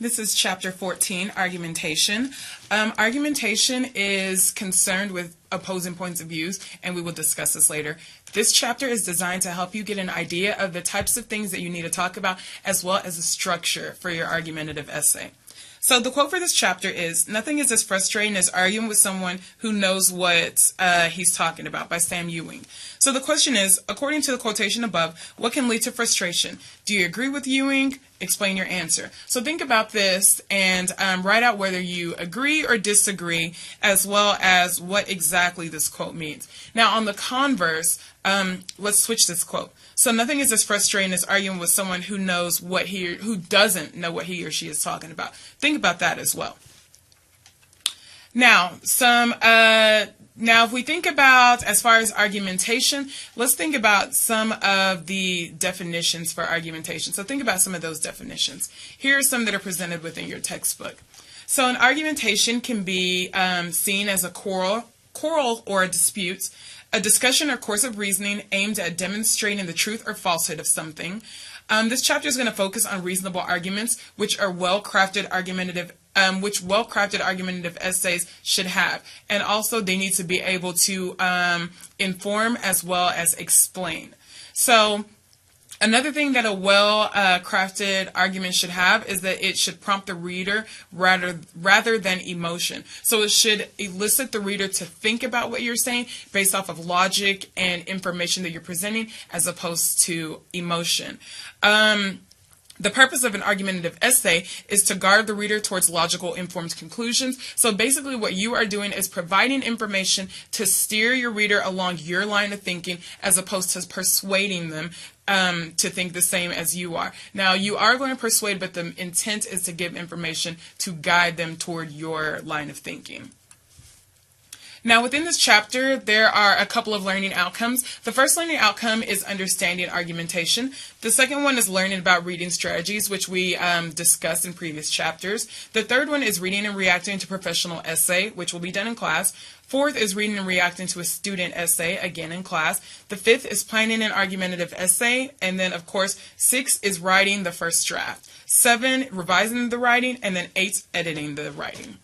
This is chapter 14, Argumentation. Argumentation is concerned with opposing points of views, and we will discuss this later. This chapter is designed to help you get an idea of the types of things that you need to talk about, as well as a structure for your argumentative essay. So the quote for this chapter is, "Nothing is as frustrating as arguing with someone who knows what he's talking about," by Sam Ewing. So the question is, according to the quotation above, what can lead to frustration? Do you agree with Ewing? Explain your answer. So think about this and write out whether you agree or disagree, as well as what exactly this quote means. Now on the converse, let's switch this quote. So nothing is as frustrating as arguing with someone who doesn't know what he or she is talking about. Think about that as well. Now, if we think about as far as argumentation, let's think about some of the definitions for argumentation. So think about some of those definitions. Here are some that are presented within your textbook. So an argumentation can be seen as a quarrel or a dispute, a discussion or course of reasoning aimed at demonstrating the truth or falsehood of something. This chapter is going to focus on reasonable arguments, which well-crafted argumentative essays should have. And also they need to be able to inform as well as explain. So another thing that a well-crafted argument should have is that it should prompt the reader rather than emotion. So it should elicit the reader to think about what you're saying based off of logic and information that you're presenting, as opposed to emotion. The purpose of an argumentative essay is to guide the reader towards logical, informed conclusions. So basically what you are doing is providing information to steer your reader along your line of thinking, as opposed to persuading them to think the same as you are. Now, you are going to persuade, but the intent is to give information to guide them toward your line of thinking. Now, within this chapter, there are a couple of learning outcomes. The first learning outcome is understanding argumentation. The second one is learning about reading strategies, which we discussed in previous chapters. The third one is reading and reacting to professional essay, which will be done in class. Fourth is reading and reacting to a student essay, again in class. The fifth is planning an argumentative essay. And then, of course, 6 is writing the first draft. 7, revising the writing. And then 8, editing the writing.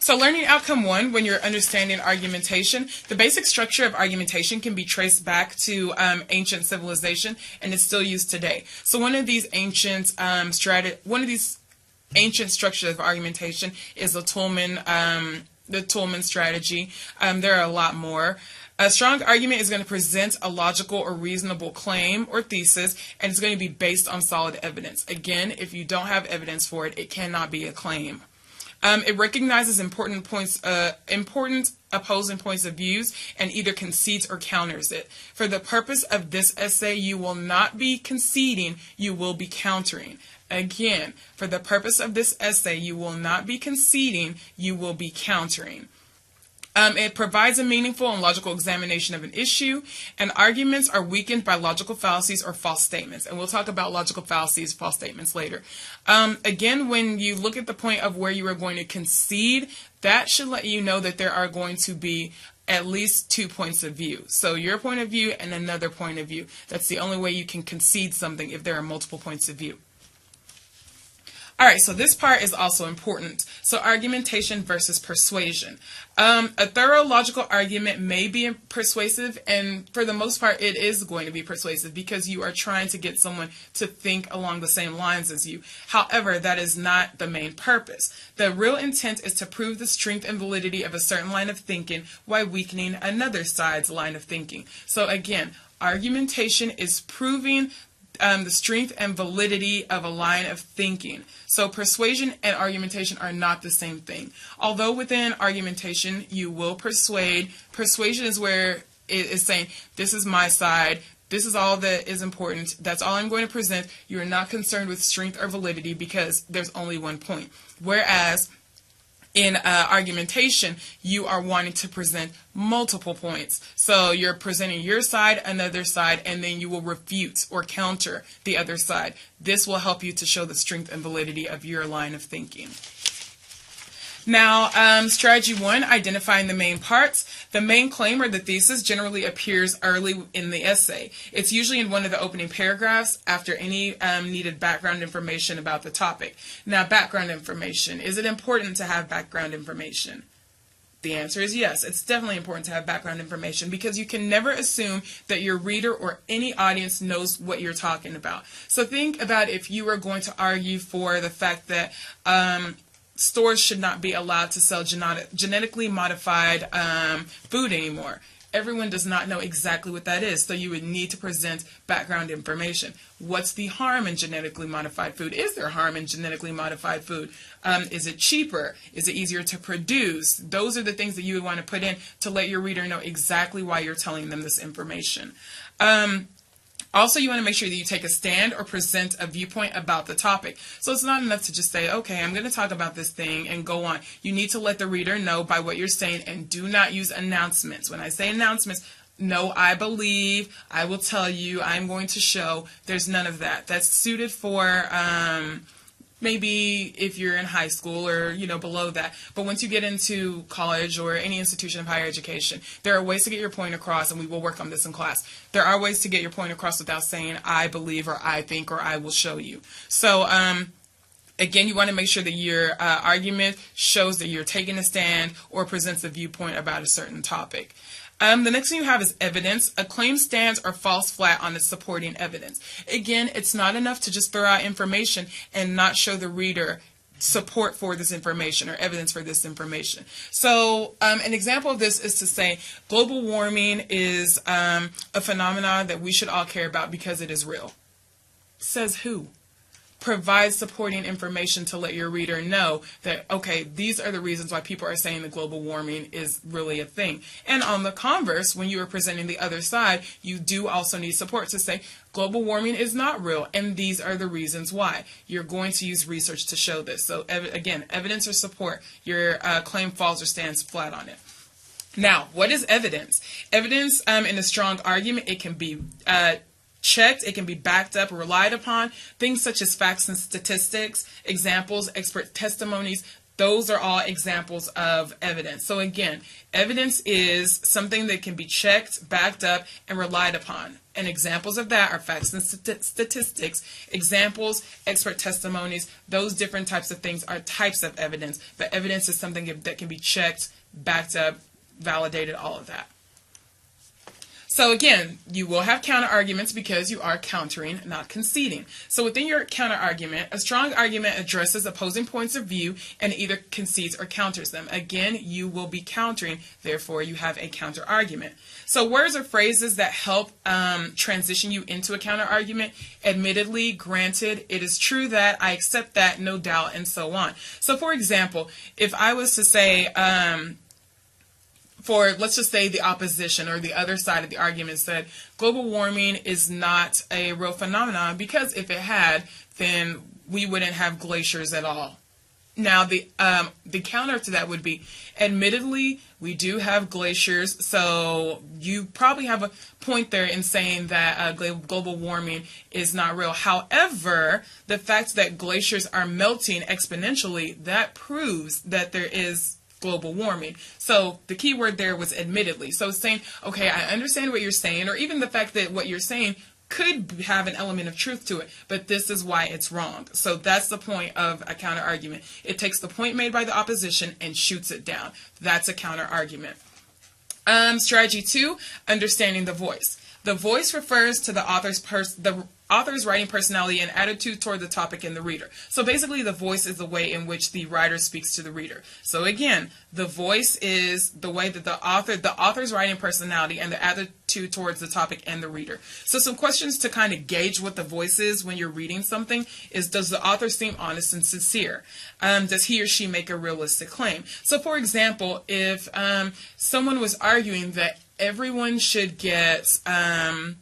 So learning outcome 1, when you're understanding argumentation, the basic structure of argumentation can be traced back to ancient civilization, and it's still used today. So one of these ancient structures of argumentation is the Tolman strategy. There are a lot more. A strong argument is going to present a logical or reasonable claim or thesis, and it's going to be based on solid evidence. Again, if you don't have evidence for it, it cannot be a claim. It recognizes important opposing points of views and either concedes or counters it. For the purpose of this essay, you will not be conceding, you will be countering. Again, for the purpose of this essay, you will not be conceding, you will be countering. It provides a meaningful and logical examination of an issue, and arguments are weakened by logical fallacies or false statements. And we'll talk about logical fallacies, false statements later. Again, when you look at the point of where you are going to concede, that should let you know that there are going to be at least 2 points of view. So your point of view and another point of view. That's the only way you can concede something, if there are multiple points of view. All right, so this part is also important. So argumentation versus persuasion. A thorough logical argument may be persuasive, and for the most part it is going to be persuasive because you are trying to get someone to think along the same lines as you. However, that is not the main purpose. The real intent is to prove the strength and validity of a certain line of thinking while weakening another side's line of thinking. So again, argumentation is proving the strength and validity of a line of thinking. So persuasion and argumentation are not the same thing. Although within argumentation you will persuade, persuasion is where it is saying, this is my side, this is all that is important, that's all I'm going to present. You're not concerned with strength or validity because there's only one point. Whereas in argumentation, you are wanting to present multiple points. So you're presenting your side, another side, and then you will refute or counter the other side. This will help you to show the strength and validity of your line of thinking. Now, strategy 1, identifying the main parts. The main claim or the thesis generally appears early in the essay. It's usually in one of the opening paragraphs after any needed background information about the topic. Now, background information. Is it important to have background information? The answer is yes. It's definitely important to have background information because you can never assume that your reader or any audience knows what you're talking about. So think about if you were going to argue for the fact that stores should not be allowed to sell genetically modified food anymore. Everyone does not know exactly what that is, so you would need to present background information. What's the harm in genetically modified food? Is there harm in genetically modified food? Is it cheaper? Is it easier to produce? Those are the things that you would want to put in to let your reader know exactly why you're telling them this information. Also, you want to make sure that you take a stand or present a viewpoint about the topic. So it's not enough to just say, okay, I'm going to talk about this thing and go on. You need to let the reader know by what you're saying, and do not use announcements. When I say announcements, no, I believe, I will tell you, I'm going to show. There's none of that. That's suited for maybe if you're in high school or, below that. But once you get into college or any institution of higher education, there are ways to get your point across, and we will work on this in class. There are ways to get your point across without saying, I believe, or I think, or I will show you. So, again, you want to make sure that your argument shows that you're taking a stand or presents a viewpoint about a certain topic. The next thing you have is evidence. A claim stands or falls flat on its supporting evidence. Again, it's not enough to just throw out information and not show the reader support for this information or evidence for this information. So an example of this is to say global warming is a phenomenon that we should all care about because it is real. Says who? Provide supporting information to let your reader know that, okay, these are the reasons why people are saying that global warming is really a thing. And on the converse, when you are presenting the other side, you do also need support to say global warming is not real, and these are the reasons why. You're going to use research to show this. So again, evidence or support, your claim falls or stands flat on it. Now, what is evidence? Evidence in a strong argument, it can be checked, it can be backed up or relied upon. Things such as facts and statistics, examples, expert testimonies, those are all examples of evidence. So again, evidence is something that can be checked, backed up, and relied upon. And examples of that are facts and statistics, examples, expert testimonies. Those different types of things are types of evidence. But evidence is something that can be checked, backed up, validated, all of that. So again, you will have counter-arguments because you are countering, not conceding. So within your counter-argument, a strong argument addresses opposing points of view and either concedes or counters them. Again, you will be countering, therefore you have a counter-argument. So words or phrases that help transition you into a counter-argument: admittedly, granted, it is true that, I accept that, no doubt, and so on. So for example, if I was to say, for, let's just say, the opposition or the other side of the argument said global warming is not a real phenomenon because if it had, then we wouldn't have glaciers at all. Now, the counter to that would be, admittedly, we do have glaciers, so you probably have a point there in saying that global warming is not real. However, the fact that glaciers are melting exponentially, that proves that there is global warming. So the key word there was admittedly. So it's saying, okay, I understand what you're saying, or even the fact that what you're saying could have an element of truth to it, but this is why it's wrong. So that's the point of a counter argument. It takes the point made by the opposition and shoots it down. That's a counter argument. Strategy 2, understanding the voice. The voice refers to the author's writing personality and attitude toward the topic and the reader. So basically, the voice is the way in which the writer speaks to the reader. So again, the voice is the way that the author's writing personality and the attitude towards the topic and the reader. So some questions to kind of gauge what the voice is when you're reading something is, does the author seem honest and sincere? Does he or she make a realistic claim? So for example, if someone was arguing that everyone should get a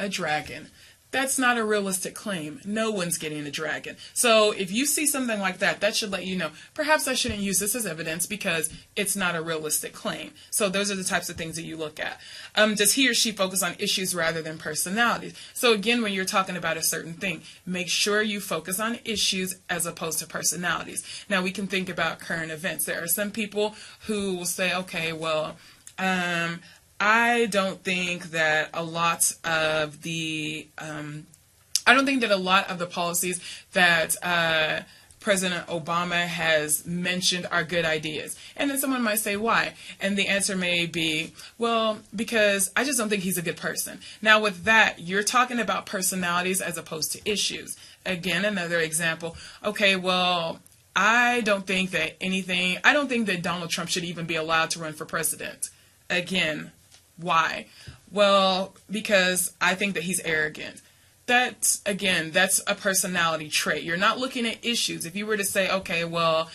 dragon, That's not a realistic claim. No one's getting a dragon. So if you see something like that, that should let you know, perhaps I shouldn't use this as evidence because it's not a realistic claim. So those are the types of things that you look at. Does he or she focus on issues rather than personalities? So again, when you're talking about a certain thing, make sure you focus on issues as opposed to personalities. Now we can think about current events. There are some people who will say, okay, well, I don't think that a lot of the policies that President Obama has mentioned are good ideas. And then someone might say, why? And the answer may be, well, because I just don't think he's a good person. Now with that, you're talking about personalities as opposed to issues. Again, another example. Okay, well, I don't think that Donald Trump should even be allowed to run for president. Again, why? Well, because I think that he's arrogant. That's a personality trait. You're not looking at issues. If you were to say, okay, well,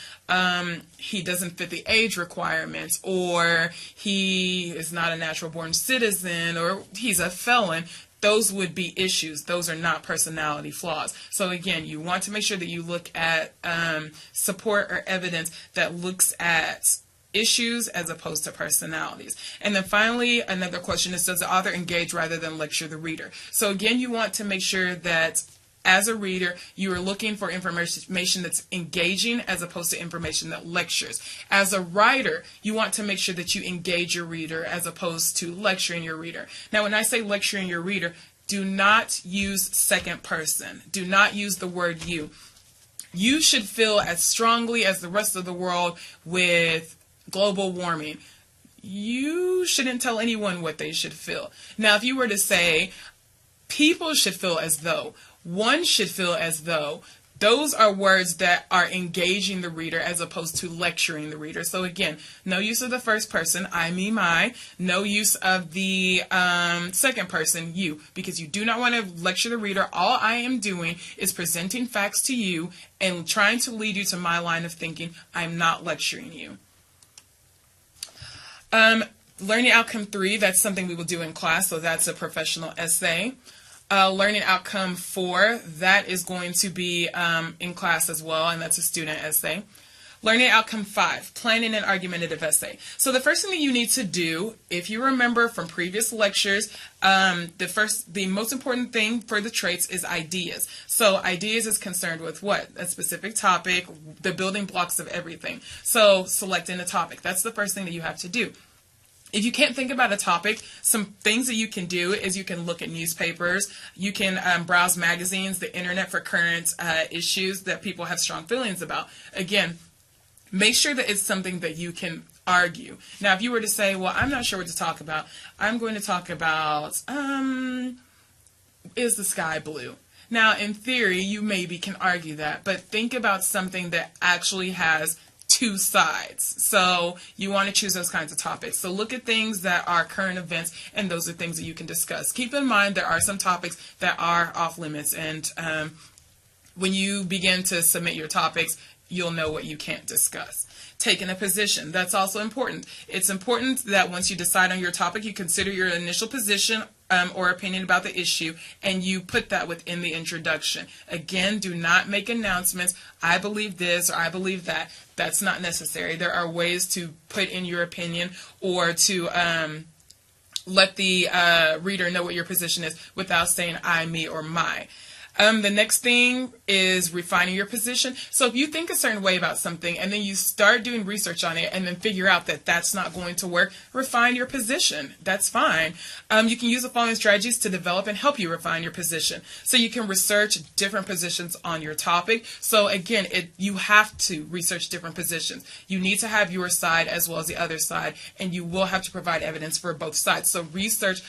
he doesn't fit the age requirements, or he is not a natural born citizen, or he's a felon, those would be issues. Those are not personality flaws. So again, you want to make sure that you look at support or evidence that looks at issues as opposed to personalities. And then finally, another question is, does the author engage rather than lecture the reader? So again, you want to make sure that as a reader, you are looking for information that's engaging as opposed to information that lectures. As a writer, you want to make sure that you engage your reader as opposed to lecturing your reader. Now, when I say lecturing your reader, do not use second person. Do not use the word you. You should feel as strongly as the rest of the world with global warming. You shouldn't tell anyone what they should feel. Now, if you were to say people should feel as though, one should feel as though, those are words that are engaging the reader as opposed to lecturing the reader. So again, no use of the first person, I, me, my. No use of the second person, you, because you do not want to lecture the reader. All I am doing is presenting facts to you and trying to lead you to my line of thinking. I'm not lecturing you. Learning outcome 3, that's something we will do in class, so that's a professional essay. Learning outcome 4, that is going to be in class as well, and that's a student essay. Learning outcome 5, planning an argumentative essay. So the first thing that you need to do, if you remember from previous lectures, the most important thing for the traits is ideas. So ideas is concerned with what? A specific topic, the building blocks of everything. So selecting a topic, that's the first thing that you have to do. If you can't think about a topic, some things that you can do is you can look at newspapers, you can browse magazines, the internet for current issues that people have strong feelings about. Again, make sure that it's something that you can argue. Now, if you were to say, well, I'm not sure what to talk about, I'm going to talk about, is the sky blue? Now, in theory, you maybe can argue that, but think about something that actually has two sides. So you want to choose those kinds of topics. So look at things that are current events, and those are things that you can discuss. Keep in mind there are some topics that are off limits, and when you begin to submit your topics, you'll know what you can't discuss. Taking a position, that's also important. It's important that once you decide on your topic, you consider your initial position or opinion about the issue, and you put that within the introduction. Again, do not make announcements, I believe this or I believe that. That's not necessary. There are ways to put in your opinion or to let the reader know what your position is without saying I, me, or my. The next thing is refining your position. So if you think a certain way about something and then you start doing research on it and then figure out that that's not going to work, refine your position. That's fine. You can use the following strategies to develop and help you refine your position. So you can research different positions on your topic. So again, you have to research different positions. You need to have your side as well as the other side, and you will have to provide evidence for both sides. So research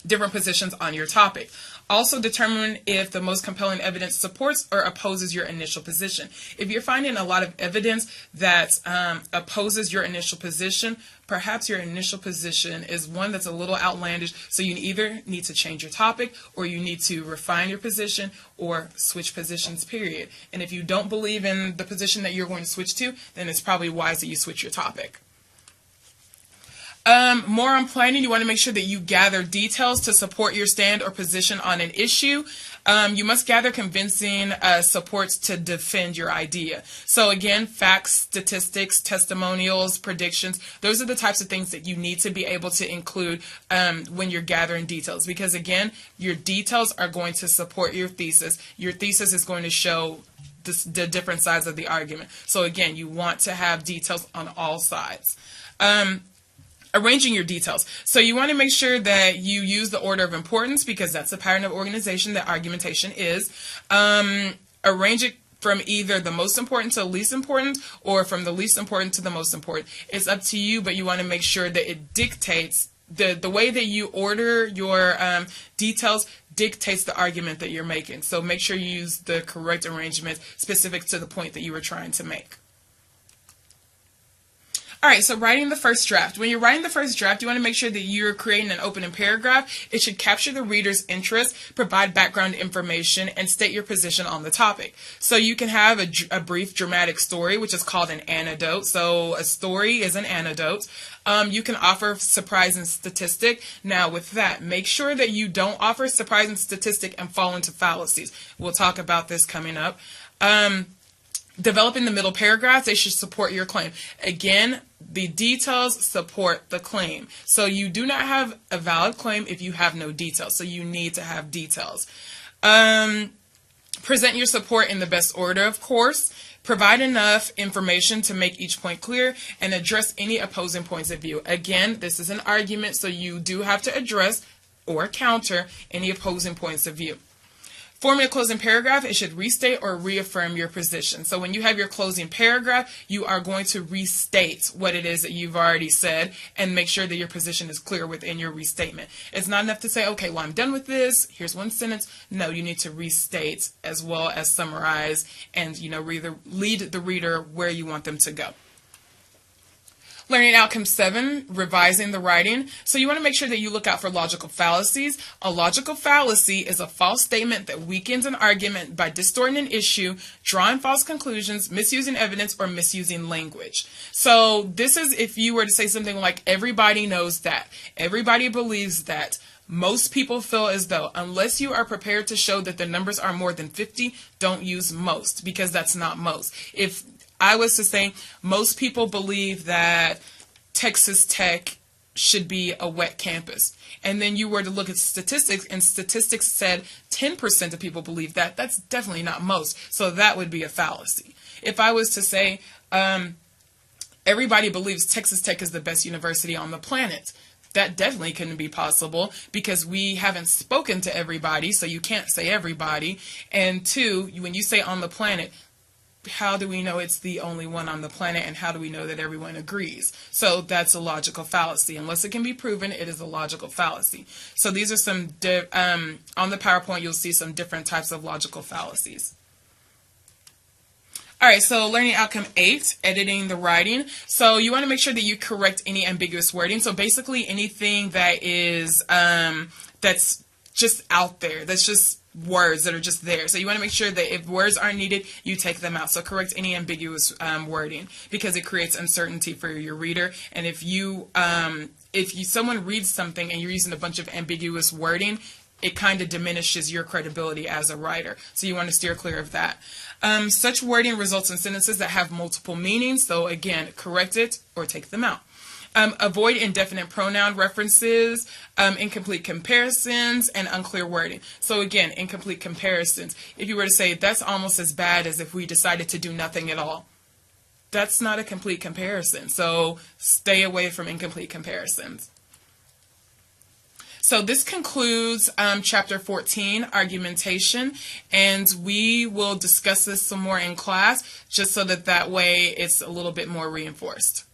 different positions on your topic. Also determine if the most compelling evidence supports or opposes your initial position. If you're finding a lot of evidence that opposes your initial position, perhaps your initial position is one that's a little outlandish, so you either need to change your topic or you need to refine your position or switch positions, period. And if you don't believe in the position that you're going to switch to, then it's probably wise that you switch your topic. More on planning, you want to make sure that you gather details to support your stand or position on an issue. You must gather convincing supports to defend your idea. So again, facts, statistics, testimonials, predictions, those are the types of things that you need to be able to include when you're gathering details. Because again, your details are going to support your thesis. Your thesis is going to show the different sides of the argument. So again, you want to have details on all sides. Arranging your details. So you want to make sure that you use the order of importance, because that's the pattern of organization that argumentation is. Arrange it from either the most important to the least important, or from the least important to the most important. It's up to you, but you want to make sure that it dictates, the way that you order your details dictates the argument that you're making. So make sure you use the correct arrangement specific to the point that you were trying to make. All right, so writing the first draft. When you're writing the first draft, you want to make sure that you're creating an opening paragraph. It should capture the reader's interest, provide background information, and state your position on the topic. So you can have a brief dramatic story, which is called an anecdote. So a story is an anecdote. You can offer surprising statistic. Now with that, make sure that you don't offer surprising statistic and fall into fallacies. We'll talk about this coming up. Developing the middle paragraph, they should support your claim. Again, the details support the claim. So you do not have a valid claim if you have no details. So you need to have details. Present your support in the best order, of course. Provide enough information to make each point clear, and address any opposing points of view. Again, this is an argument, so you do have to address or counter any opposing points of view. Forming a closing paragraph, it should restate or reaffirm your position. So when you have your closing paragraph, you are going to restate what it is that you've already said and make sure that your position is clear within your restatement. It's not enough to say, okay, well, I'm done with this. Here's one sentence. No, you need to restate as well as summarize and, lead the reader where you want them to go. Learning outcome 7, revising the writing. So you want to make sure that you look out for logical fallacies. A logical fallacy is a false statement that weakens an argument by distorting an issue, drawing false conclusions, misusing evidence, or misusing language. So this is if you were to say something like, everybody knows that, everybody believes that, most people feel as though, unless you are prepared to show that the numbers are more than 50, don't use most, because that's not most. If I was to say most people believe that Texas Tech should be a wet campus, and then you were to look at statistics, and statistics said 10% of people believe that, that's definitely not most. So that would be a fallacy. If I was to say everybody believes Texas Tech is the best university on the planet, that definitely couldn't be possible, because we haven't spoken to everybody, so you can't say everybody. And two, when you say on the planet, how do we know it's the only one on the planet, and how do we know that everyone agrees? So that's a logical fallacy. Unless it can be proven, it is a logical fallacy. So these are some, on the PowerPoint, you'll see some different types of logical fallacies. All right, so learning outcome 8, editing the writing. So you want to make sure that you correct any ambiguous wording. So basically anything that is, that's just out there, that's just words that are just there. So you want to make sure that if words aren't needed, you take them out. So correct any ambiguous wording, because it creates uncertainty for your reader. And if someone reads something and you're using a bunch of ambiguous wording, it kind of diminishes your credibility as a writer. So you want to steer clear of that. Such wording results in sentences that have multiple meanings. So again, correct it or take them out. Avoid indefinite pronoun references, incomplete comparisons, and unclear wording. So again, incomplete comparisons. If you were to say, that's almost as bad as if we decided to do nothing at all, that's not a complete comparison. So stay away from incomplete comparisons. So this concludes Chapter 14, Argumentation, and we will discuss this some more in class, just so that way it's a little bit more reinforced.